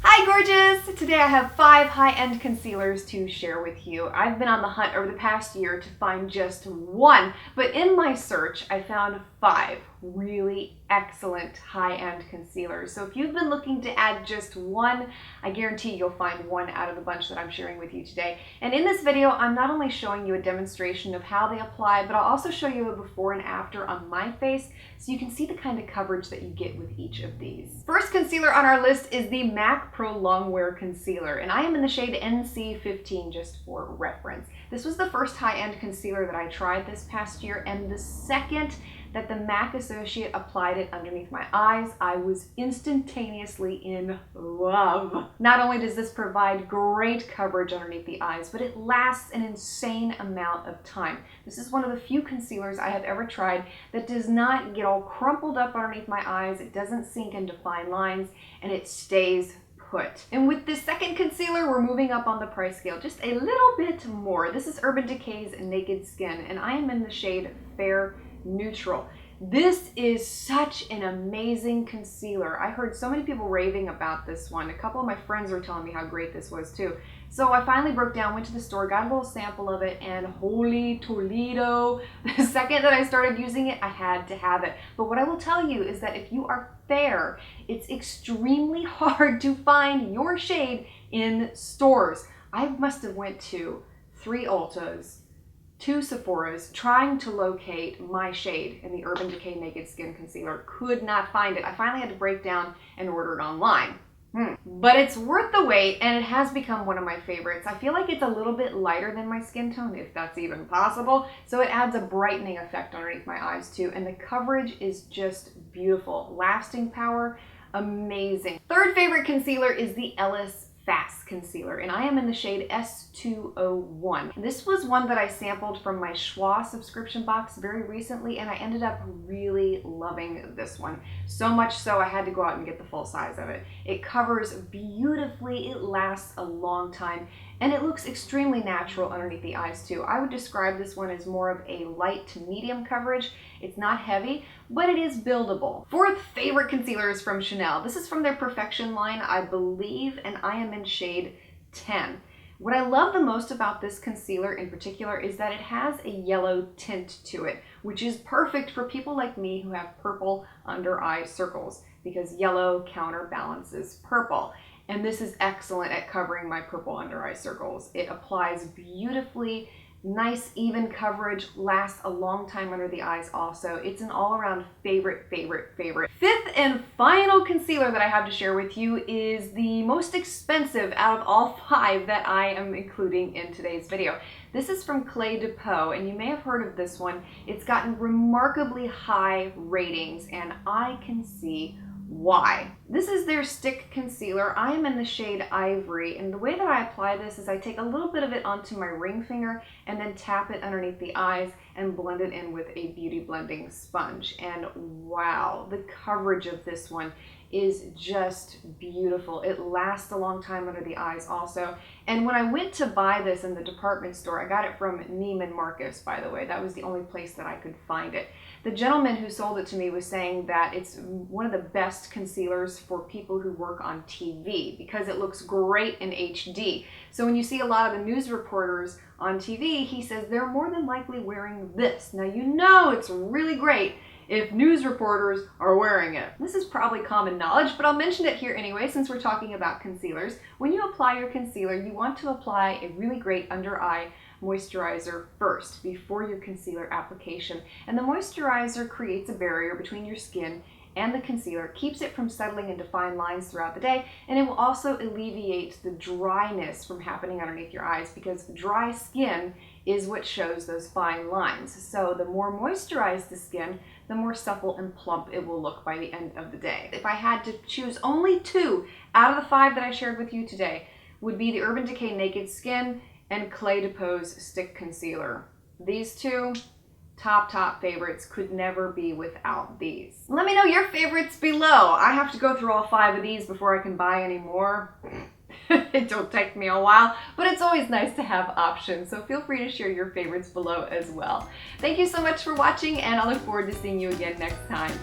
Hi gorgeous! Today I have 5 high-end concealers to share with you. I've been on the hunt over the past year to find just one, but in my search I found 5 really excellent high-end concealers. So if you've been looking to add just one, I guarantee you'll find one out of the bunch that I'm sharing with you today. And in this video, I'm not only showing you a demonstration of how they apply, but I'll also show you a before and after on my face so you can see the kind of coverage that you get with each of these. First concealer on our list is the MAC Pro Longwear Concealer, and I am in the shade NC15 just for reference. This was the first high-end concealer that I tried this past year, and the second that the MAC associate applied it underneath my eyes, I was instantaneously in love. Not only does this provide great coverage underneath the eyes, but it lasts an insane amount of time. This is one of the few concealers I have ever tried that does not get all crumpled up underneath my eyes, it doesn't sink into fine lines, and it stays put. And with this second concealer, we're moving up on the price scale just a little bit more. This is Urban Decay's Naked Skin, and I am in the shade Fair Neutral. This is such an amazing concealer. I heard so many people raving about this one. A couple of my friends were telling me how great this was too. So I finally broke down, went to the store, got a little sample of it, and holy Toledo, the second that I started using it, I had to have it. But what I will tell you is that if you are fair, it's extremely hard to find your shade in stores. I must have went to 3 Ultas, 2 Sephora's trying to locate my shade in the Urban Decay Naked Skin Concealer. Could not find it. I finally had to break down and order it online. But it's worth the wait, and it has become one of my favorites. I feel like it's a little bit lighter than my skin tone, if that's even possible, so it adds a brightening effect underneath my eyes too, and the coverage is just beautiful. Lasting power, amazing. Third favorite concealer is the Ellis Faas Concealer, and I am in the shade S201. This was one that I sampled from my Schwa subscription box very recently, and I ended up really loving this one. So much so I had to go out and get the full size of it. It covers beautifully, it lasts a long time, and it looks extremely natural underneath the eyes too. I would describe this one as more of a light to medium coverage. It's not heavy, but it is buildable. Fourth favorite concealer is from Chanel. This is from their Perfection line, I believe, and I am in shade 10. What I love the most about this concealer in particular is that it has a yellow tint to it, which is perfect for people like me who have purple under eye circles, because yellow counterbalances purple. And this is excellent at covering my purple under eye circles. It applies beautifully, nice even coverage, lasts a long time under the eyes also. It's an all-around favorite. Fifth and final concealer that I have to share with you is the most expensive out of all 5 that I am including in today's video. This is from Clé de Peau, and you may have heard of this one. It's gotten remarkably high ratings, and I can see why. This is their stick concealer. I am in the shade Ivory, and the way that I apply this is I take a little bit of it onto my ring finger and then tap it underneath the eyes and blend it in with a beauty blending sponge. And wow, the coverage of this one is just beautiful. It lasts a long time under the eyes also. And when I went to buy this in the department store, I got it from Neiman Marcus, by the way. That was the only place that I could find it. The gentleman who sold it to me was saying that it's one of the best concealers for people who work on TV because it looks great in HD. So when you see a lot of the news reporters on TV, he says they're more than likely wearing this. Now you know it's really great if news reporters are wearing it. This is probably common knowledge, but I'll mention it here anyway since we're talking about concealers. When you apply your concealer, you want to apply a really great under eye moisturizer first before your concealer application. And the moisturizer creates a barrier between your skin and the concealer, keeps it from settling into fine lines throughout the day, and it will also alleviate the dryness from happening underneath your eyes because dry skin is what shows those fine lines. So the more moisturized the skin, the more supple and plump it will look by the end of the day. If I had to choose only 2 out of the 5 that I shared with you today, would be the Urban Decay Naked Skin and Clé de Beau's Stick Concealer. These 2, top favorites, could never be without these. Let me know your favorites below. I have to go through all 5 of these before I can buy any more. It'll take me a while, but it's always nice to have options, so feel free to share your favorites below as well. Thank you so much for watching, and I look forward to seeing you again next time.